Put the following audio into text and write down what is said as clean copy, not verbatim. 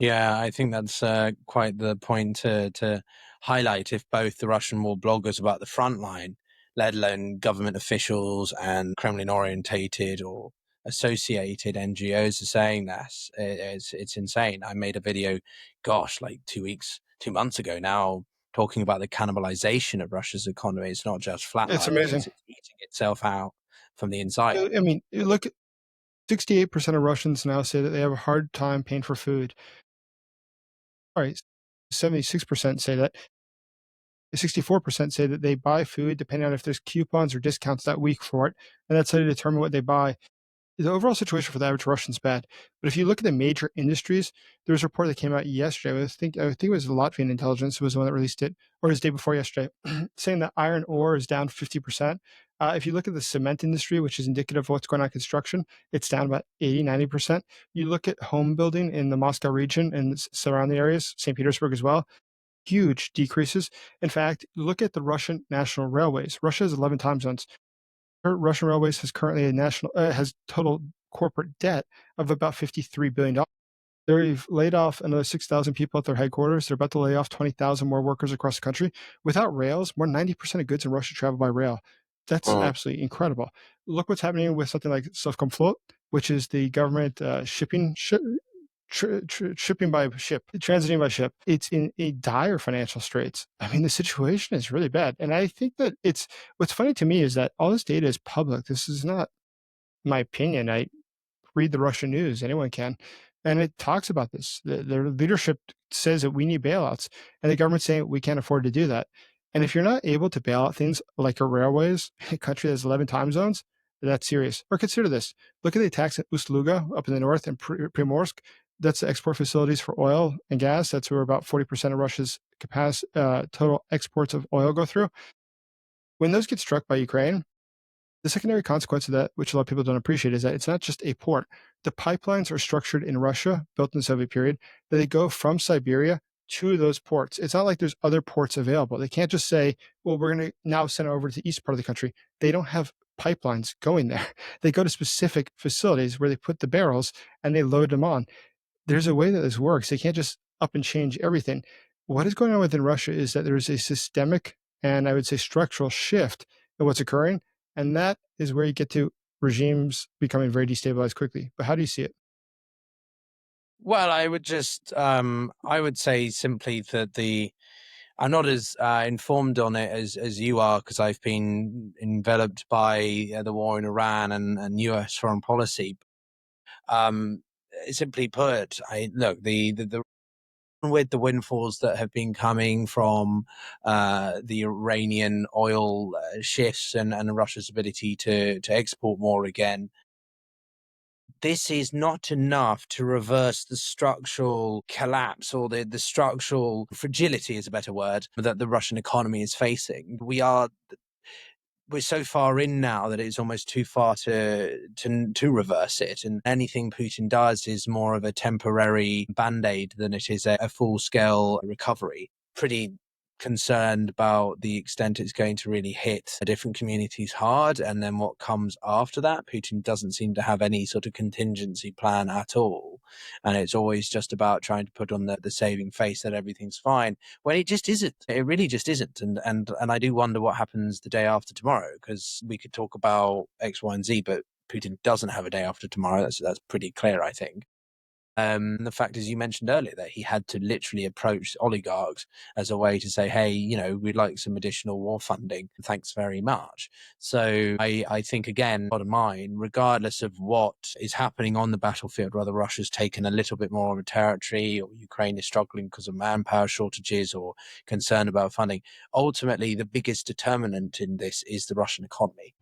Yeah, I think that's quite the point to highlight. If both the Russian war bloggers about the front line, let alone government officials and Kremlin orientated or associated NGOs are saying this, it's insane. I made a video, gosh, like 2 months ago now, talking about the cannibalization of Russia's economy. It's not just It's flatlining, amazing. it's eating itself out from the inside. I mean, you look at 68% of Russians now say that they have a hard time paying for food. All right, 76% say that. 64% say that they buy food depending on if there's coupons or discounts that week for it, and that's how they determine what they buy. The overall situation for the average Russian is bad. But if you look at the major industries, there was a report that came out yesterday. I think it was the Latvian intelligence was the one that released it, or it was the day before yesterday, saying that iron ore is down 50%. If you look at the cement industry, which is indicative of what's going on in construction, it's down about 80, 90%. You look at home building in the Moscow region and surrounding areas, St. Petersburg as well, huge decreases. In fact, look at the Russian national railways. Russia has 11 time zones. Russian Railways has currently has total corporate debt of about $53 billion. They've laid off another 6,000 people at their headquarters. They're about to lay off 20,000 more workers across the country. Without rails, more than 90% of goods in Russia travel by rail. That's absolutely incredible. Look what's happening with something like Sovcomflot, which is the government shipping by ship, transiting by ship. It's in a dire financial straits. I mean, the situation is really bad. And I think that what's funny to me is that all this data is public. This is not my opinion. I read the Russian news, anyone can. And it talks about this. Their leadership says that we need bailouts, and the government's saying we can't afford to do that. And if you're not able to bail out things like our railways, a country that's 11 time zones, that's serious. Or consider this. Look at the attacks at Ust-Luga up in the north and Primorsk. That's the export facilities for oil and gas. That's where about 40% of Russia's total exports of oil go through. When those get struck by Ukraine, the secondary consequence of that, which a lot of people don't appreciate, is that it's not just a port. The pipelines are structured in Russia, built in the Soviet period, that they go from Siberia to those ports. It's not like there's other ports available. They can't just say, well, we're going to now send it over to the east part of the country. They don't have pipelines going there. They go to specific facilities where they put the barrels and they load them on. There's a way that this works. They can't just up and change everything. What is going on within Russia is that there's a systemic and I would say structural shift in what's occurring. And that is where you get to regimes becoming very destabilized quickly. But how do you see it? Well, I would say simply that I'm not as informed on it as you are because I've been enveloped by the war in Iran and U.S. foreign policy. Um, Simply put, I look the with the windfalls that have been coming from the Iranian oil shifts and Russia's ability to export more again. This is not enough to reverse the structural collapse or the structural fragility is a better word that the Russian economy is facing. We're so far in now that it's almost too far to reverse it. And anything Putin does is more of a temporary band-aid than it is a full-scale recovery. Pretty concerned about the extent it's going to really hit different communities hard. And then what comes after that, Putin doesn't seem to have any sort of contingency plan at all. And it's always just about trying to put on the saving face that everything's fine when it just isn't. It really just isn't. And I do wonder what happens the day after tomorrow, because we could talk about X, Y, and Z, but Putin doesn't have a day after tomorrow. That's pretty clear, I think. The fact is, you mentioned earlier that he had to literally approach oligarchs as a way to say, hey, we'd like some additional war funding. Thanks very much. So I think, again, bottom line, regardless of what is happening on the battlefield, whether Russia's taken a little bit more of a territory or Ukraine is struggling because of manpower shortages or concern about funding, ultimately the biggest determinant in this is the Russian economy.